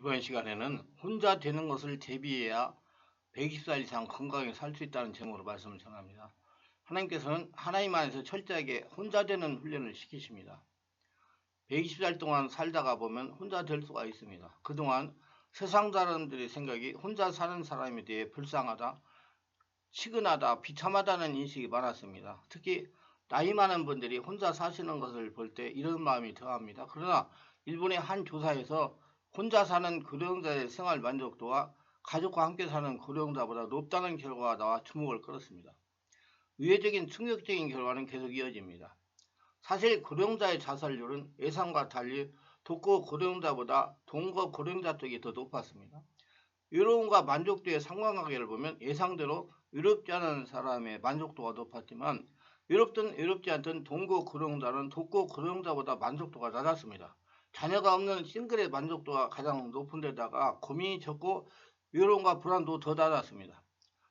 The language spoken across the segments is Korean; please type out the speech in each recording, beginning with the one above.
이번 시간에는 혼자 되는 것을 대비해야 120살 이상 건강하게 살 수 있다는 제목으로 말씀을 전합니다. 하나님께서는 하나님 안에서 철저하게 혼자 되는 훈련을 시키십니다. 120살 동안 살다가 보면 혼자 될 수가 있습니다. 그동안 세상 사람들의 생각이 혼자 사는 사람에 대해 불쌍하다, 치근하다, 비참하다는 인식이 많았습니다. 특히 나이 많은 분들이 혼자 사시는 것을 볼 때 이런 마음이 더합니다. 그러나 일본의 한 조사에서 혼자 사는 고령자의 생활 만족도가 가족과 함께 사는 고령자보다 높다는 결과가 나와 주목을 끌었습니다. 의외적인 충격적인 결과는 계속 이어집니다. 사실 고령자의 자살률은 예상과 달리 독거 고령자보다 동거 고령자 쪽이 더 높았습니다. 외로움과 만족도의 상관관계를 보면 예상대로 외롭지 않은 사람의 만족도가 높았지만 외롭든 외롭지 않든 동거 고령자는 독거 고령자보다 만족도가 낮았습니다. 자녀가 없는 싱글의 만족도가 가장 높은 데다가 고민이 적고 외로움과 불안도 더 낮았습니다.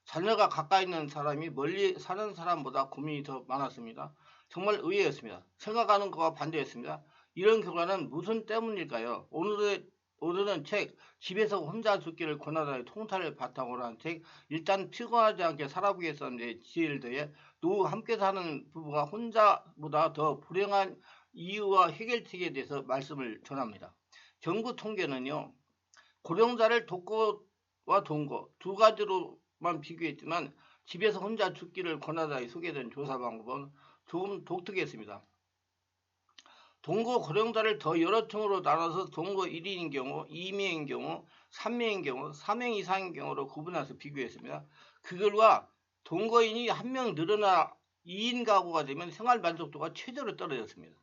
자녀가 가까이 있는 사람이 멀리 사는 사람보다 고민이 더 많았습니다. 정말 의외였습니다. 생각하는 것과 반대였습니다. 이런 결과는 무슨 때문일까요? 오늘은 책 집에서 혼자 죽기를 권하다의 통찰을 바탕으로 한 책 일단 피곤하지 않게 살아보겠다는 지혜를 더해 노후 함께 사는 부부가 혼자보다 더 불행한 이유와 해결책에 대해서 말씀을 전합니다. 정부 통계는요, 고령자를 독거와 동거 두 가지로만 비교했지만 집에서 혼자 죽기를 권하다에 소개된 조사 방법은 조금 독특했습니다. 동거 고령자를 더 여러 층으로 나눠서 동거 1인인 경우, 2명인 경우, 3명인 경우, 4명 이상인 경우로 구분해서 비교했습니다. 그 결과 동거인이 1명 늘어나 2인 가구가 되면 생활 만족도가 최저로 떨어졌습니다.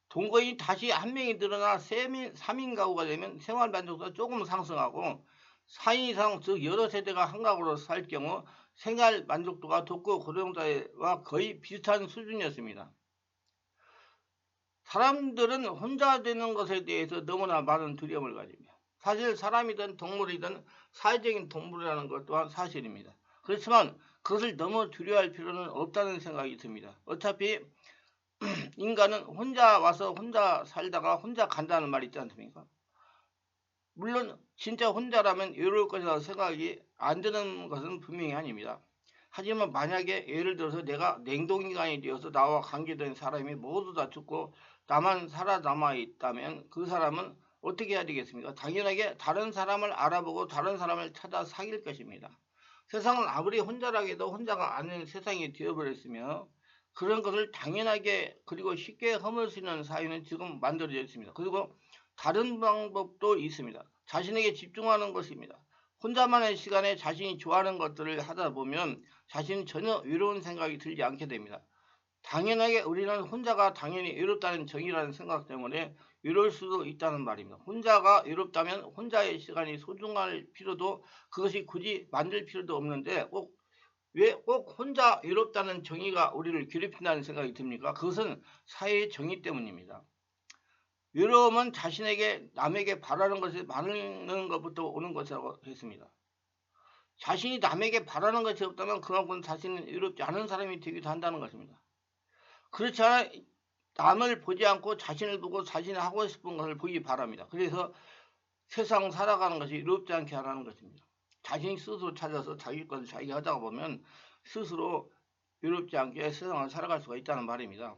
동거인이 다시 1명이 늘어나 3인 가구가 되면 생활 만족도가 조금 상승하고 4인 이상, 즉 여러 세대가 한 가구로 살 경우 생활 만족도가 독거 고령자와 거의 비슷한 수준이었습니다. 사람들은 혼자 되는 것에 대해서 너무나 많은 두려움을 가집니다. 사실 사람이든 동물이든 사회적인 동물이라는 것 또한 사실입니다. 그렇지만 그것을 너무 두려워할 필요는 없다는 생각이 듭니다. 어차피 인간은 혼자 와서 혼자 살다가 혼자 간다는 말이 있지 않습니까? 물론 진짜 혼자라면 외로울 것이라고 생각이 안 드는 것은 분명히 아닙니다. 하지만 만약에 예를 들어서 내가 냉동인간이 되어서 나와 관계된 사람이 모두 다 죽고 나만 살아남아 있다면 그 사람은 어떻게 해야 되겠습니까? 당연하게 다른 사람을 알아보고 다른 사람을 찾아 사귈 것입니다. 세상은 아무리 혼자라 해도 혼자가 아닌 세상이 되어버렸으며 그런 것을 당연하게 그리고 쉽게 허물 수 있는 사회는 지금 만들어져 있습니다. 그리고 다른 방법도 있습니다. 자신에게 집중하는 것입니다. 혼자만의 시간에 자신이 좋아하는 것들을 하다 보면 자신은 전혀 외로운 생각이 들지 않게 됩니다. 당연하게 우리는 혼자가 당연히 외롭다는 정의라는 생각 때문에 외로울 수도 있다는 말입니다. 혼자가 외롭다면 혼자의 시간이 소중할 필요도 그것이 굳이 만들 필요도 없는데 왜 꼭 혼자 외롭다는 정의가 우리를 괴롭힌다는 생각이 듭니까? 그것은 사회의 정의 때문입니다. 외로움은 자신에게 남에게 바라는 것이 많은 것부터 오는 것이라고 했습니다. 자신이 남에게 바라는 것이 없다면 그만큼 자신은 외롭지 않은 사람이 되기도 한다는 것입니다. 그렇지 않아 남을 보지 않고 자신을 보고 자신이 하고 싶은 것을 보기 바랍니다. 그래서 세상 살아가는 것이 외롭지 않게 하라는 것입니다. 자신이 스스로 찾아서 자기 것을 자기가 하다가 보면 스스로 외롭지 않게 세상을 살아갈 수가 있다는 말입니다.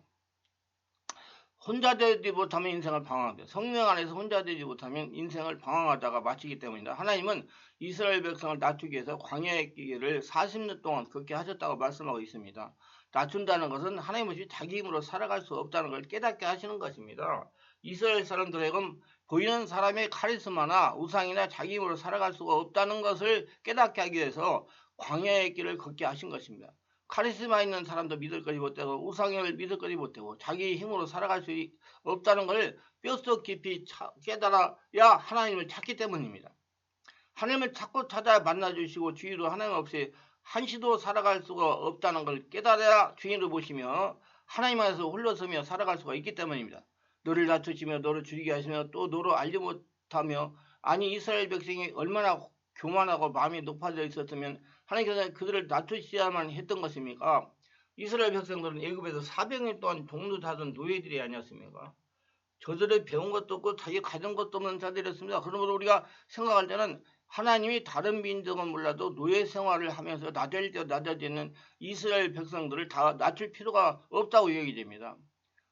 혼자 되지 못하면 인생을 방황합니다. 성령 안에서 혼자 되지 못하면 인생을 방황하다가 마치기 때문입니다. 하나님은 이스라엘 백성을 낮추기 위해서 광야의 길을 40년 동안 걷게 하셨다고 말씀하고 있습니다. 낮춘다는 것은 하나님 없이 자기 힘으로 살아갈 수 없다는 걸 깨닫게 하시는 것입니다. 이스라엘 사람들에게는 보이는 사람의 카리스마나 우상이나 자기 힘으로 살아갈 수가 없다는 것을 깨닫게 하기 위해서 광야의 길을 걷게 하신 것입니다. 카리스마 있는 사람도 믿을 거지 못되고 우상을 믿을 거지 못되고 자기 힘으로 살아갈 수 없다는 것을 뼛속 깊이 깨달아야 하나님을 찾기 때문입니다. 하나님을 찾고 찾아 만나주시고 주위로 하나님 없이 한시도 살아갈 수가 없다는 걸 깨달아야 주인을 보시며 하나님 안에서 홀로서며 살아갈 수가 있기 때문입니다. 너를 낮추시며 너를 줄이게 하시며 또 너를 알지 못하며 아니 이스라엘 백성이 얼마나 교만하고 마음이 높아져 있었으면 하나님께서 그들을 낮추셔야만 했던 것입니까? 이스라엘 백성들은 애굽에서 400년 동안 종노하던 노예들이 아니었습니까? 저들이 배운 것도 없고 자기 가진 것도 없는 자들이었습니다. 그러므로 우리가 생각할 때는 하나님이 다른 민족은 몰라도 노예 생활을 하면서 나댈 때 낮아지는 이스라엘 백성들을 다 낮출 필요가 없다고 얘기 됩니다.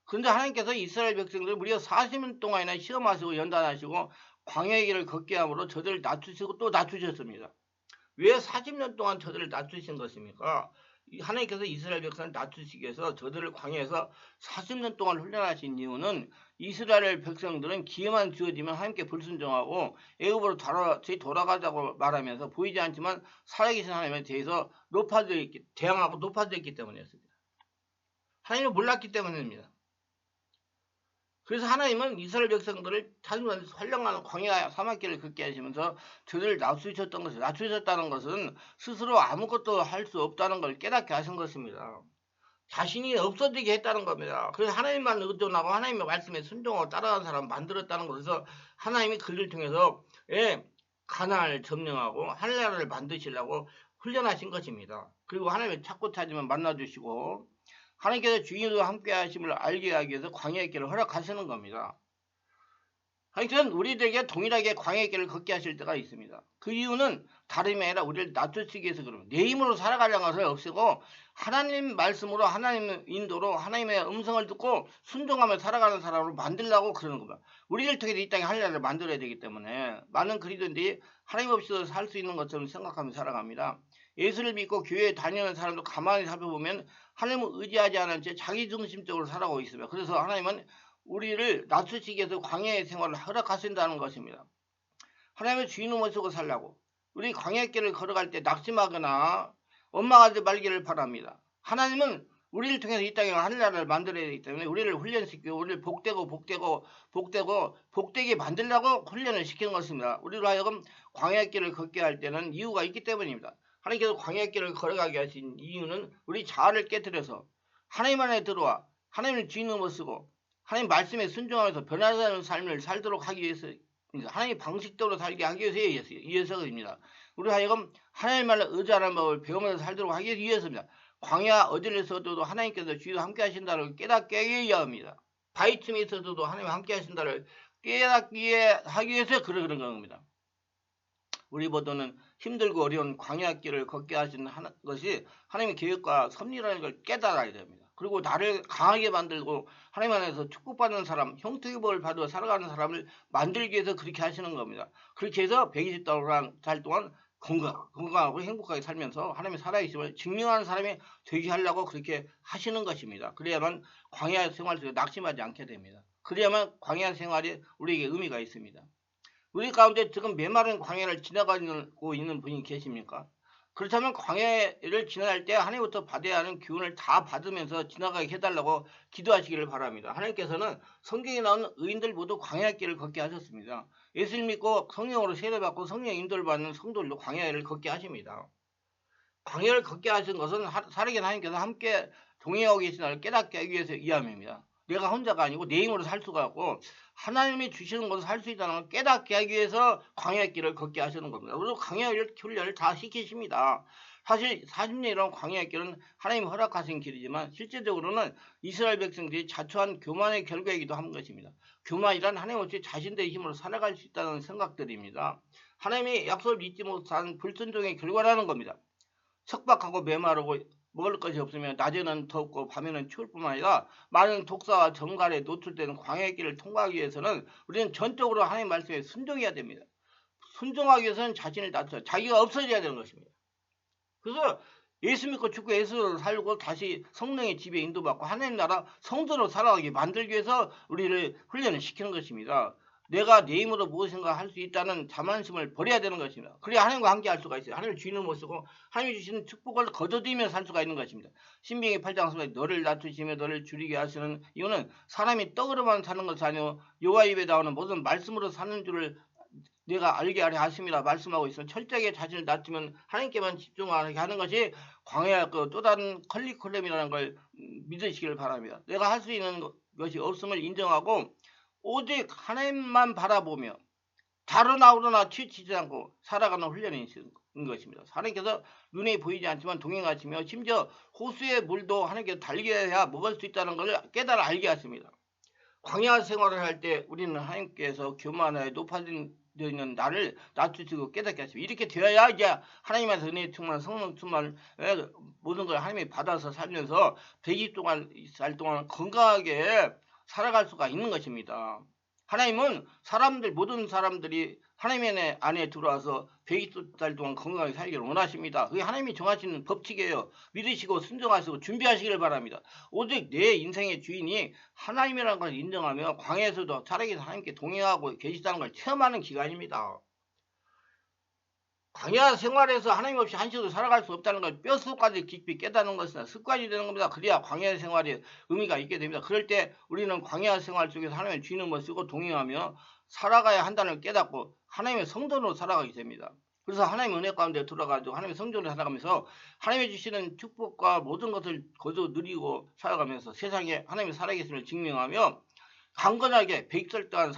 그런데 하나님께서 이스라엘 백성들을 무려 40년 동안이나 시험하시고 연단하시고 광야의 길을 걷게 함으로 저들을 낮추시고 또 낮추셨습니다. 왜 40년 동안 저들을 낮추신 것입니까? 하나님께서 이스라엘 백성을 낮추시기 위해서 저들을 광야에서 40년 동안 훈련하신 이유는 이스라엘 백성들은 기회만 주어지면 하나님께 불순종하고 애굽으로 다시 돌아가자고 말하면서 보이지 않지만 살아계신 하나님에 대해서 대항하고 높아졌기 때문이었습니다. 하나님을 몰랐기 때문입니다. 그래서 하나님은 이스라엘 백성들을 자신만의 활력하는 광야 사막길을 걷게 하시면서 저들을 낮추셨다는 것은 스스로 아무것도 할 수 없다는 걸 깨닫게 하신 것입니다. 자신이 없어지게 했다는 겁니다. 그래서 하나님만 의존하고 하나님의 말씀에 순종하고 따라가는 사람을 만들었다는 것에서 하나님이 그를 통해서 가나안을 점령하고 하늘나라를 만드시려고 훈련하신 것입니다. 그리고 하나님을 찾고 찾으면 만나주시고 하나님께서 주인으로 함께 하심을 알게 하기 위해서 광야의 길을 허락하시는 겁니다. 하여튼 우리들에게 동일하게 광야의 길을 걷게 하실 때가 있습니다. 그 이유는 다름이 아니라 우리를 낮추시기 위해서 그럽니다. 내 힘으로 살아가려는 것을 없애고 하나님 말씀으로 하나님의 인도로 하나님의 음성을 듣고 순종하며 살아가는 사람으로 만들려고 그러는 겁니다. 우리를 통해서 이 땅에 하늘나라를 만들어야 되기 때문에 많은 그리스도인들이 하나님 없이도 살 수 있는 것처럼 생각하며 살아갑니다. 예수를 믿고 교회에 다니는 사람도 가만히 살펴보면 하나님을 의지하지 않은 채 자기중심적으로 살아가고 있습니다. 그래서 하나님은 우리를 낮추시기 위해서 광야의 생활을 허락하신다는 것입니다. 하나님의 주인을 모시고 살라고 우리 광야길을 걸어갈 때 낙심하거나 원망하지 말기를 바랍니다. 하나님은 우리를 통해서 이 땅에 하늘나라를 만들어야 되기 때문에 우리를 훈련시키고 우리를 복되게 만들려고 훈련을 시키는 것입니다. 우리로 하여금 광야길을 걷게 할 때는 이유가 있기 때문입니다. 하나님께서 광야길을 걸어가게 하신 이유는 우리 자아를 깨뜨려서 하나님 안에 들어와 하나님을 주인으로 모시고 하나님 말씀에 순종하면서 변화되는 삶을 살도록 하기 위해서입니다. 하나님 방식대로 살게 하기 위해서입니다. 우리 하여금 하나님 말을 의지하는 법을 배우면서 살도록 하기 위해서입니다. 광야 어디를 있어도 하나님께서 주위와 함께 하신다를 깨닫게 해야 합니다. 바위틈에 있어도 하나님 함께 하신다를 깨닫게 하기 위해서 그런 겁니다. 우리 모두는 힘들고 어려운 광야길을 걷게 하신 것이 하나님의 계획과 섭리라는 걸 깨달아야 됩니다. 그리고 나를 강하게 만들고 하나님 안에서 축복받는 사람, 형통의 복을 받아 살아가는 사람을 만들기 위해서 그렇게 하시는 겁니다. 그렇게 해서 120달 동안 건강하고 행복하게 살면서 하나님의 살아계심을 증명하는 사람이 되게 하려고 그렇게 하시는 것입니다. 그래야만 광야 생활 속에 낙심하지 않게 됩니다. 그래야만 광야 생활이 우리에게 의미가 있습니다. 우리 가운데 지금 메마른 광야를 지나가고 있는 분이 계십니까? 그렇다면 광야를 지나갈 때 하나님부터 받아야 하는 기운을 다 받으면서 지나가게 해달라고 기도하시기를 바랍니다. 하나님께서는 성경에 나오는 의인들 모두 광야길을 걷게 하셨습니다. 예수를 믿고 성령으로 세례받고 성령의 인도를 받는 성도들도 광야를 걷게 하십니다. 광야를 걷게 하신 것은 살아계신 하나님께서 함께 동행하고 계시다를 깨닫게 하기 위해서 이함입니다. 내가 혼자가 아니고 내 힘으로 살 수가 없고 하나님이 주시는 것을 살 수 있다는 걸 깨닫게 하기 위해서 광야의 길을 걷게 하시는 겁니다. 그리고 광야의 훈련을 다 시키십니다. 사실 40년이라는 광야의 길은 하나님이 허락하신 길이지만 실제적으로는 이스라엘 백성들이 자초한 교만의 결과이기도 한 것입니다. 교만이란 하나님 없이 자신들의 힘으로 살아갈 수 있다는 생각들입니다. 하나님이 약속을 믿지 못한 불순종의 결과라는 겁니다. 척박하고 메마르고 먹을 것이 없으면 낮에는 덥고 밤에는 추울 뿐만 아니라 많은 독사와 정갈에 노출되는 광야의 길을 통과하기 위해서는 우리는 전적으로 하나님 말씀에 순종해야 됩니다. 순종하기 위해서는 자신을 낮춰 자기가 없어져야 되는 것입니다. 그래서 예수 믿고 죽고 예수로 살고 다시 성령의 지배 인도받고 하나님 나라 성도로 살아가게 만들기 위해서 우리를 훈련을 시키는 것입니다. 내가 내 힘으로 무엇인가 할 수 있다는 자만심을 버려야 되는 것입니다. 그래야 하나님과 함께 할 수가 있어요. 하나님을 주인을 모시고 하나님이 주시는 축복을 거둬들이며 살 수가 있는 것입니다. 신명기 8장 속에 너를 낮추시며 너를 줄이게 하시는 이유는 사람이 떡으로만 사는 것이 아니고 여호와 입에 나오는 모든 말씀으로 사는 줄을 내가 알게 하려 하심이라 말씀하고 있어. 철저하게 자신을 낮추면 하나님께만 집중하게 하는 것이 광야의 또 다른 컬리클럼이라는 걸 믿으시길 바랍니다. 내가 할 수 있는 것이 없음을 인정하고 오직 하나님만 바라보며 다른 아우러나 치우치지 않고 살아가는 훈련이 있는 것입니다. 하나님께서 눈에 보이지 않지만 동행하시며 심지어 호수의 물도 하나님께서 달게 해야 먹을 수 있다는 것을 깨달아 알게 하십니다. 광야 생활을 할 때 우리는 하나님께서 교만하에 높아진 있는 나를 낮추시고 깨닫게 하시고 이렇게 되어야 이제 하나님께서 은혜 충만 성령 충만 모든 걸 하나님이 받아서 살면서 120살 동안 건강하게 살아갈 수가 있는 것입니다. 하나님은 모든 사람들이 하나님의 안에 들어와서 120살 동안 건강하게 살기를 원하십니다. 그게 하나님이 정하시는 법칙이에요. 믿으시고 순종하시고 준비하시기를 바랍니다. 오직 내 인생의 주인이 하나님이라는 걸 인정하며 광야에서도 살아계신 하나님께 동행하고 계시다는 걸 체험하는 기간입니다. 광야 생활에서 하나님 없이 한시도 살아갈 수 없다는 걸 뼛속까지 깊이 깨닫는 것은 습관이 되는 겁니다. 그래야 광야 생활이 의미가 있게 됩니다. 그럴 때 우리는 광야 생활 속에서 하나님의 주인을 쓰고 동행하며 살아가야 한다는 걸 깨닫고 하나님의 성전으로 살아가게 됩니다. 그래서 하나님의 은혜 가운데 들어가지고 하나님의 성전으로 살아가면서 하나님이 주시는 축복과 모든 것을 거저 누리고 살아가면서 세상에 하나님의 살아계심을 증명하며 강건하게 100살 동안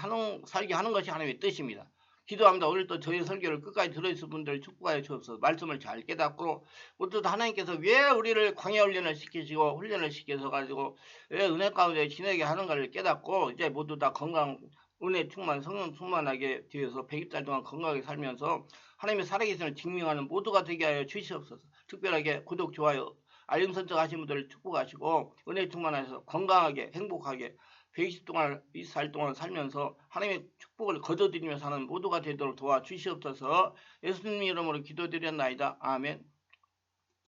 살게 하는 것이 하나님의 뜻입니다. 기도합니다. 오늘 또 저희 설교를 끝까지 들어주신 분들 축복하여 주옵소서. 말씀을 잘 깨닫고 모두 하나님께서 왜 우리를 광야 훈련을 시키시고 훈련을 시켜서 가지고 왜 은혜 가운데 지내게 하는가를 깨닫고 이제 모두 다 건강 은혜 충만 성령 충만하게 되어서 100살 동안 건강하게 살면서 하나님의 살아계심을 증명하는 모두가 되게 하여 주시옵소서. 특별하게 구독 좋아요 알림 설정 하신 분들을 축복하시고 은혜 충만해서 건강하게 행복하게 120살 동안 살면서 하나님의 축복을 거둬들이며 사는 모두가 되도록 도와주시옵소서. 예수님 이름으로 기도드렸나이다. 아멘.